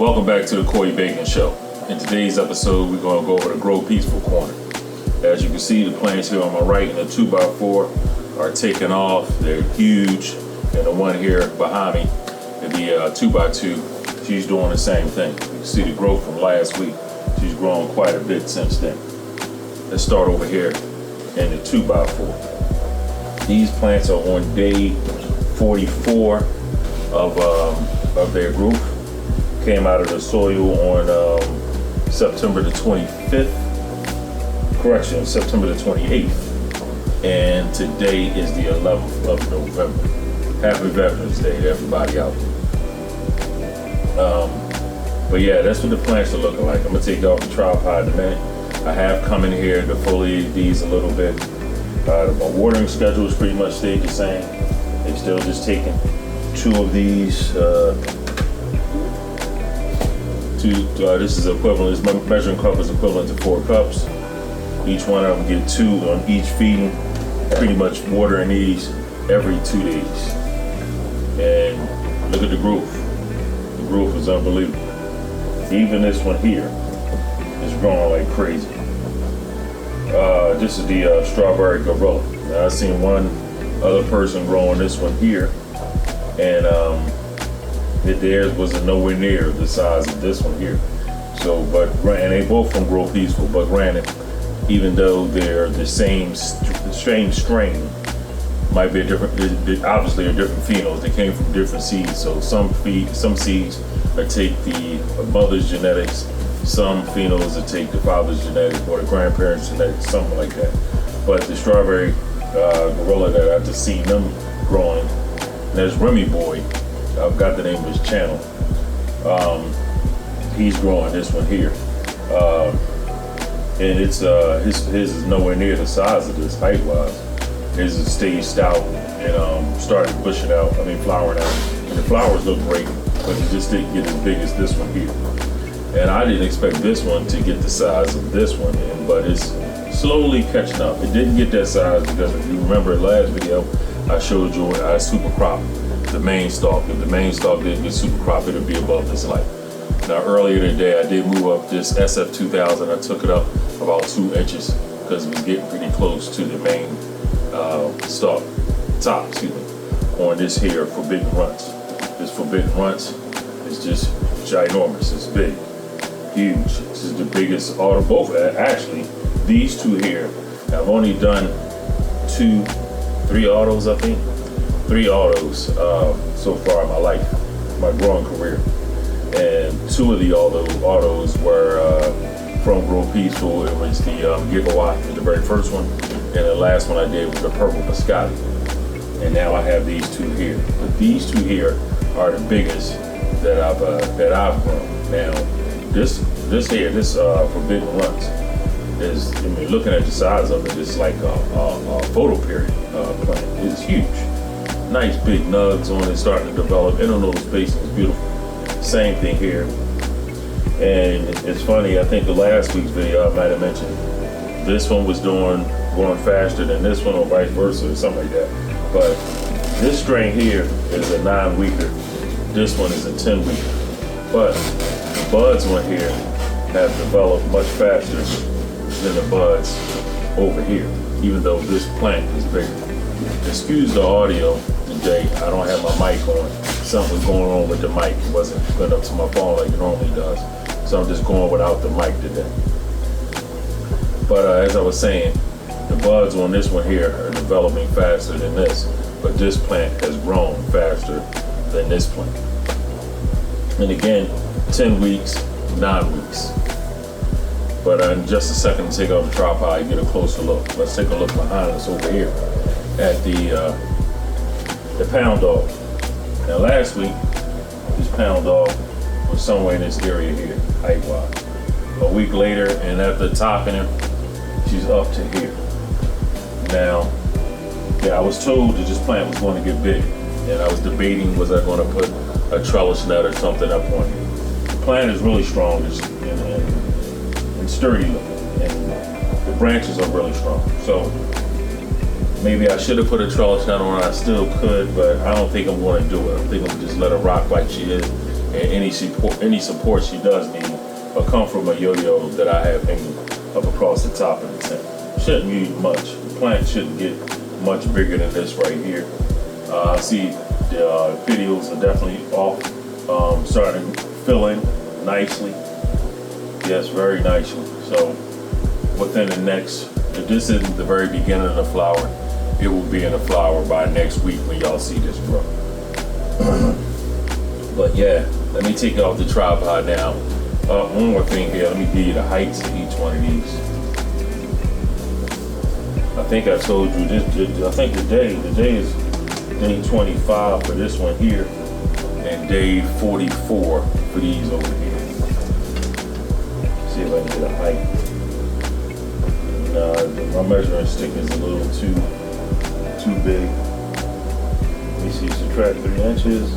Welcome back to the Bak'n Show. In today's episode, we're going to go over the Grow Peaceful corner. As you can see, the plants here on my right and the 2x4 are taking off. They're huge. And the one here behind me, the 2x2, she's doing the same thing. You can see the growth from last week. She's grown quite a bit since then. Let's start over here in the 2x4. These plants are on day 44 of their growth. Came out of the soil on September the 25th. Correction, September the 28th. And today is the 11th of November. Happy Veterans Day to everybody out there. But yeah, that's what the plants are looking like. I'm gonna take it off the tripod in a minute. I have come in here to foliate these a little bit. My watering schedule is pretty much stayed the same. They're still just taking two of these. This is equivalent. This measuring cup is equivalent to 4 cups. Each one of them get 2 on each feeding. Pretty much watering these every 2 days. And look at the growth. The growth is unbelievable. Even this one here is growing like crazy. This is the strawberry gorilla. Now, I've seen one other person growing this one here, and theirs was nowhere near the size of this one here. So, and they both from Grow Peaceful, but granted, even though they're the same strain, might be obviously are different phenols. They came from different seeds. So some seeds take the mother's genetics, some phenols that take the father's genetics or the grandparents' genetics, something like that. But the strawberry gorilla that I've just seen them growing, and there's Remy Boy. I've got the name of his channel. He's growing this one here, and it's his is nowhere near the size of this height-wise. His is staged out and started bushing out. Flowering out, and the flowers look great, but it just didn't get as big as this one here. And I didn't expect this one to get the size of this one, but it's slowly catching up. It didn't get that size because if you remember the last video, I showed you I super crop the main stalk. If the main stalk didn't get super crop, it'll be above this height. Now earlier today, I did move up this SF2000. I took it up about 2 inches because it was getting pretty close to the main top, on this here Forbidden Runts. This Forbidden Runts is just ginormous. It's big, huge. This is the biggest auto. Both actually, these two here. I've only done 3 autos, I think. 3 autos so far in my life, my growing career, and 2 of the autos were from Grow Peaceful. It was the Gigawatt, the very first one, and the last one I did was the Purple Biscotti. And now I have these 2 here. But these 2 here are the biggest that I've grown. Now this Forbidden Runts is, looking at the size of it, it's like a photo period plant. It's huge. Nice big nugs on it, starting to develop. Internodal spacing is beautiful. Same thing here. And it's funny, I think the last week's video I might have mentioned this one was growing faster than this one, or vice versa, or something like that. But this strain here is a 9-weeker. This one is a 10-weeker. But the buds on here have developed much faster than the buds over here, even though this plant is bigger. Excuse the audio today. I don't have my mic on. Something was going on with the mic. It wasn't hooked up to my phone like it normally does. So I'm just going without the mic today. But as I was saying, the buds on this one here are developing faster than this. But this plant has grown faster than this plant. And again, 10 weeks, 9 weeks. But in just a second to take off the tripod, get a closer look. Let's take a look behind us over here at the pound dog. Now last week, this pound dog was somewhere in this area here, height-wise. A week later, and after topping her, she's up to here. Now, yeah, I was told that this plant was going to get big, and I was debating, was I going to put a trellis net or something up on it. The plant is really strong and sturdy looking, and the branches are really strong. So maybe I should have put a trellis net on it. I still could, but I don't think I'm going to do it. I think I'm just let her rock like she is and any support she does need will come from a yo-yo that I have hanging up across the top of the tent. Shouldn't need much. The plant shouldn't get much bigger than this right here. I see the petioles are definitely off, starting to fill in nicely. Yes, very nicely. So within the next, if this isn't the very beginning of the flower, it will be in the flower by next week when y'all see this grow. But yeah, let me take it off the tripod now. One more thing here, let me give you the heights of each one of these. I think I told you this, I think the day is day 25 for this one here, and day 44 for these over here. See if I can get a height. My measuring stick is a little too big. Let me see, subtract 3 inches.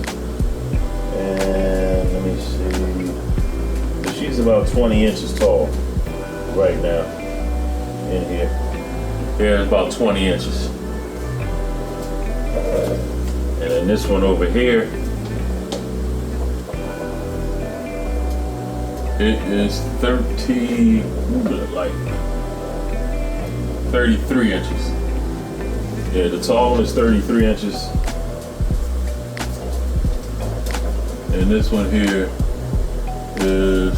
And let me see. She's about 20 inches tall right now in here. Yeah, it's about 20 inches. And then this one over here, it is 33 inches. Yeah, the tall one is 33 inches. And this one here is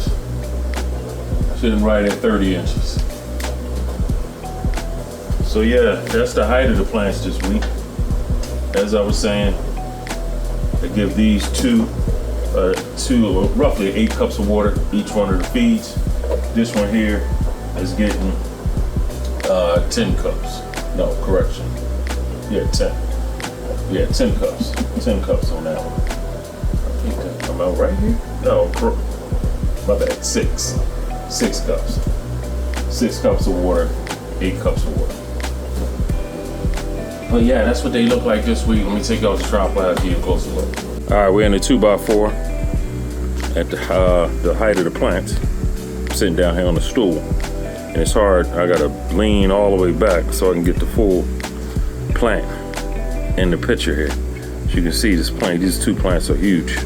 sitting right at 30 inches. So yeah, that's the height of the plants this week. As I was saying, I give these two roughly 8 cups of water each one of the feeds. This one here is getting 10 cups. No, correction. Yeah, 10. Yeah, 10 cups. 10 cups on that one. I think that come out right here. No, my bad. 6 cups. 6 cups of water, 8 cups of water. But yeah, that's what they look like this week. Let me take out the tripod and give you a closer look. All right, we're in the 2x4 at the height of the plants. I'm sitting down here on the stool, and it's hard. I gotta lean all the way back so I can get the full plant in the picture here. As you can see, this plant, these 2 plants are huge.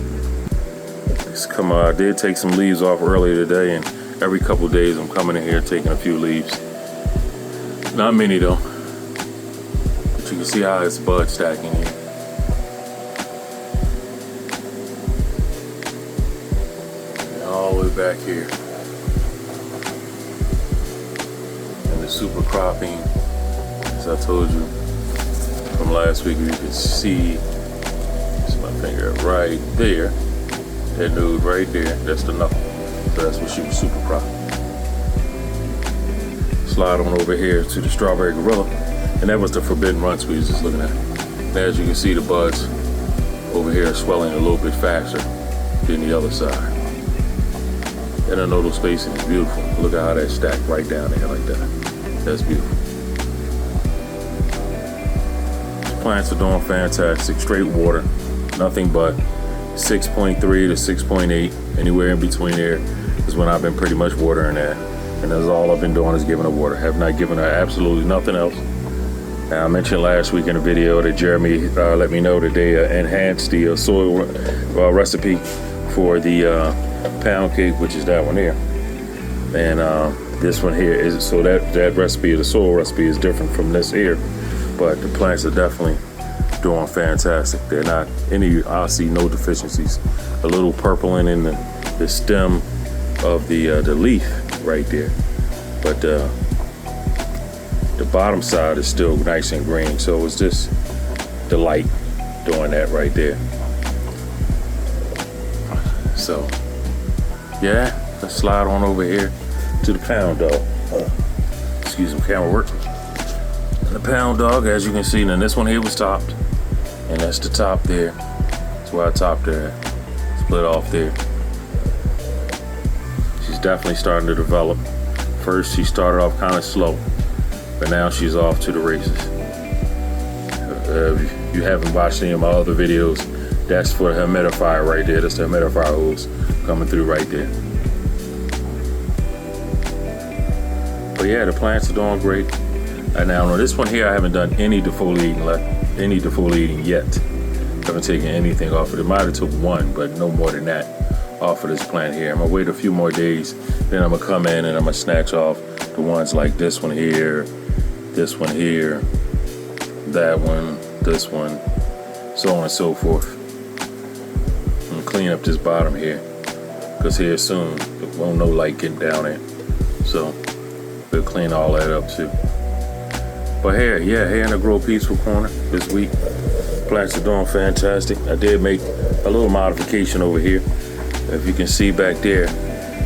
I did take some leaves off earlier today, and every couple of days I'm coming in here taking a few leaves. Not many though. You can see how it's bud stacking here. And all the way back here. And the super cropping, as I told you from last week, you can see, it's my finger right there. That node right there, that's the knuckle. So that's what she was super cropping. Slide on over here to the strawberry gorilla. And that was the forbidden runts we was just looking at. And as you can see, the buds over here are swelling a little bit faster than the other side. And the nodal spacing is beautiful. Look at how that's stacked right down there like that. That's beautiful. These plants are doing fantastic. Straight water, nothing but 6.3 to 6.8. Anywhere in between there is when I've been pretty much watering that. And that's all I've been doing is giving her water. Have not given her absolutely nothing else. Now, I mentioned last week in the video that Jeremy let me know that they enhanced the soil recipe for the pound cake, which is that one here. And this one here is, so that recipe, the soil recipe, is different from this here. But the plants are definitely doing fantastic. They're not any, I see no deficiencies. A little purpling in the stem of the leaf right there. But the bottom side is still nice and green, so it's just the light doing that right there. So yeah, let's slide on over here to the pound dog. Excuse me, camera work. And the pound dog, as you can see, now this one here was topped, and that's the top there. That's where I topped her at. Split off there. She's definitely starting to develop. First she started off kind of slow, but now she's off to the races. If you haven't watched any of my other videos, that's for the humidifier right there. That's the humidifier hose coming through right there. But yeah, the plants are doing great. And now on this one here, I haven't done any defoliating yet. I haven't taken anything off of it. Might have took one, something, but no more than that off of this plant here. I'm gonna wait a few more days, then I'm gonna come in and I'm gonna snatch off the ones like this one here, that one, this one, so on and so forth. I'm gonna clean up this bottom here, because here soon there won't no light getting down there. So we'll clean all that up too. But here in the Grow Peaceful corner this week, plants are doing fantastic. I did make a little modification over here. If you can see back there,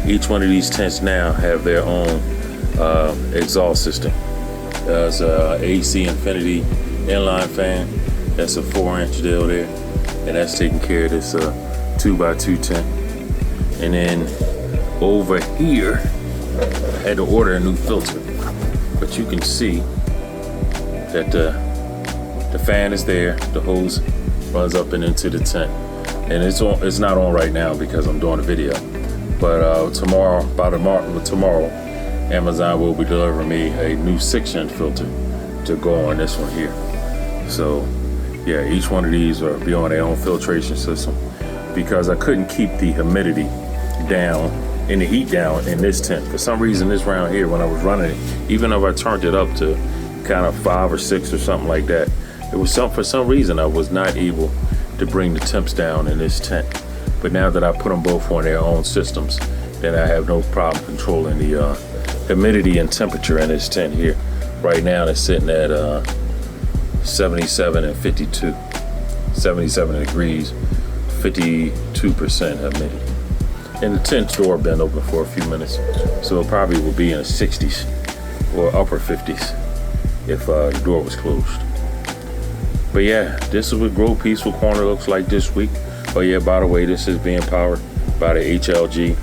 each one of these tents now have their own exhaust system. There's a AC Infinity inline fan. That's a 4-inch deal there, and that's taking care of this 2x2 tent. And then over here, I had to order a new filter, but you can see that the fan is there. The hose runs up and into the tent, and it's not on right now because I'm doing a video. But tomorrow, Amazon will be delivering me a new 6-inch filter to go on this one here. So yeah, each one of these will be on their own filtration system, because I couldn't keep the humidity down and the heat down in this tent. For some reason, this round here, when I was running it, even if I turned it up to kind of 5 or 6 or something like that, for some reason I was not able to bring the temps down in this tent. But now that I put them both on their own systems, then I have no problem controlling the humidity and temperature in this tent here. Right now it's sitting at 77 and 52, 77 degrees, 52% humidity. And the tent door been open for a few minutes, so it probably will be in the 60s or upper 50s if the door was closed. But yeah, this is what Grow Peaceful Corner looks like this week. Oh yeah, by the way, this is being powered by the HLG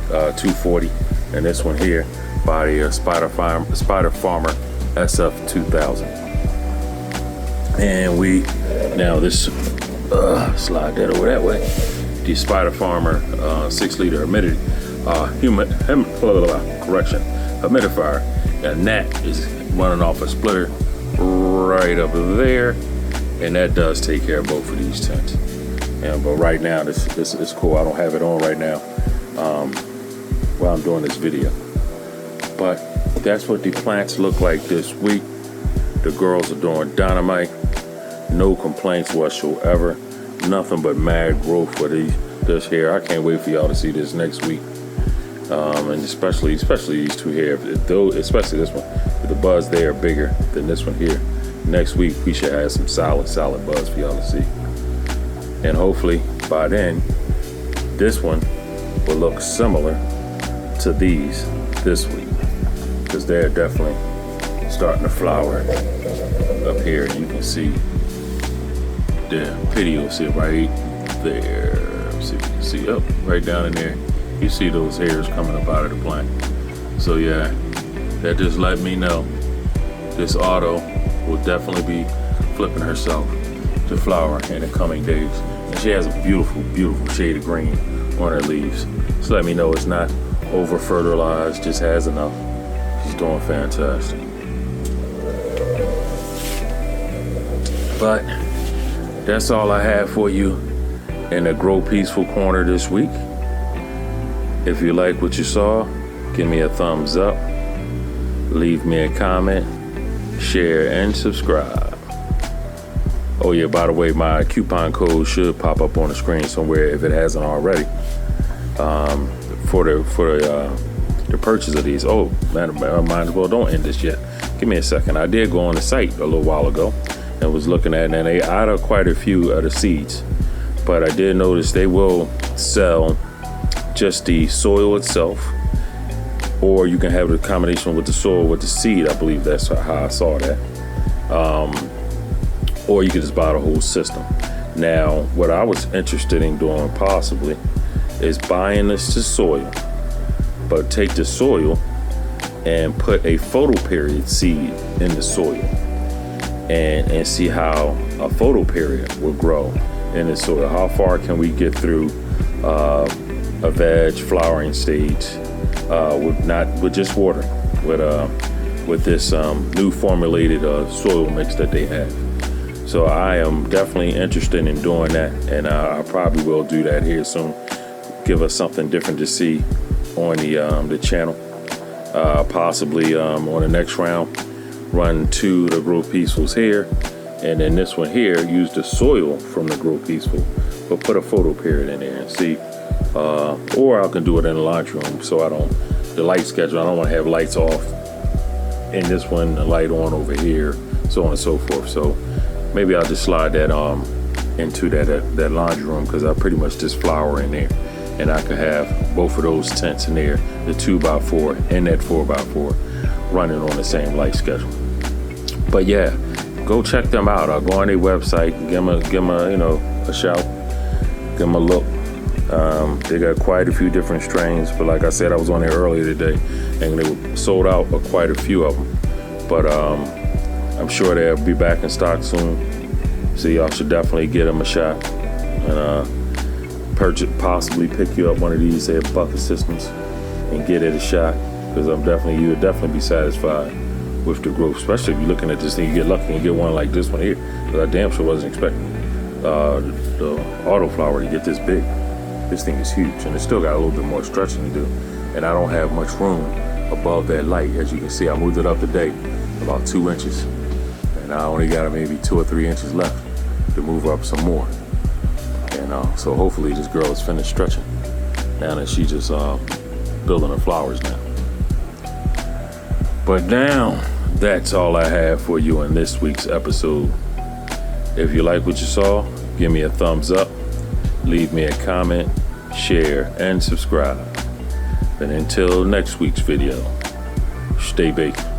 240, and this one here by the Spider Farmer SF 2000. And this slide that over that way. The Spider Farmer 6-liter humidifier, and that is running off a splitter right up there, and that does take care of both of these tents. But right now, this is cool. I don't have it on right now while I'm doing this video. But that's what the plants look like this week. The girls are doing dynamite. No complaints whatsoever. Nothing but mad growth for this here. I can't wait for y'all to see this next week. And especially these two here. Especially this one. The buds there are bigger than this one here. Next week we should have some solid buds for y'all to see. And hopefully by then, this one will look similar to these this week, because they're definitely starting to flower up here. You can see the petioles here right there. Let's see if you can see up right down in there. You see those hairs coming up out of the plant. So yeah, that just let me know this auto will definitely be flipping herself to flower in the coming days. And she has a beautiful, beautiful shade of green on her leaves. So let me know it's not over fertilized, just has enough. She's doing fantastic. But that's all I have for you in the Grow Peaceful Corner this week. If you like what you saw, give me a thumbs up, leave me a comment, share, and subscribe. Oh yeah, by the way, my coupon code should pop up on the screen somewhere if it hasn't already. For the purchase of these. Oh man, I might as well don't end this yet. Give me a second. I did go on the site a little while ago and was looking at it, and they out of quite a few of the seeds. But I did notice they will sell just the soil itself, or you can have a combination with the soil with the seed. I believe that's how I saw that. Or you could just buy the whole system. Now, what I was interested in doing possibly is buying this to soil, but take the soil and put a photoperiod seed in the soil and see how a photoperiod will grow in the soil. How far can we get through a veg flowering stage with just water, with this new formulated soil mix that they have. So I am definitely interested in doing that, and I probably will do that here soon. Give us something different to see on the channel. Possibly on the next round, run 2 of the Growpeacefuls here, and then this one here, use the soil from the Growpeaceful, but put a photo period in there and see. Or I can do it in the launch room, so the light schedule, I don't want to have lights off in this one, the light on over here, so on and so forth. So maybe I'll just slide that into that laundry room, because I pretty much just flower in there, and I could have both of those tents in there, the 2x4 and that 4x4, running on the same light schedule. But yeah, go check them out. I'll go on their website, give them a shout, give them a look. They got quite a few different strains, but like I said, I was on there earlier today, and they were sold out of quite a few of them. But I'm sure they'll be back in stock soon, so y'all should definitely give them a shot, and possibly pick you up one of these Bak'n systems and get it a shot, because you would definitely be satisfied with the growth, especially if you're looking at this thing. You get lucky and get one like this one here, because I damn sure wasn't expecting the autoflower to get this big. This thing is huge, and it's still got a little bit more stretching to do, and I don't have much room above that light. As you can see, I moved it up today about 2 inches, and I only got maybe 2 or 3 inches left to move up some more. And so hopefully this girl is finished stretching now that she's just building her flowers now. But now that's all I have for you in this week's episode. If you like what you saw, give me a thumbs up, leave me a comment, share, and subscribe. And until next week's video, stay baked.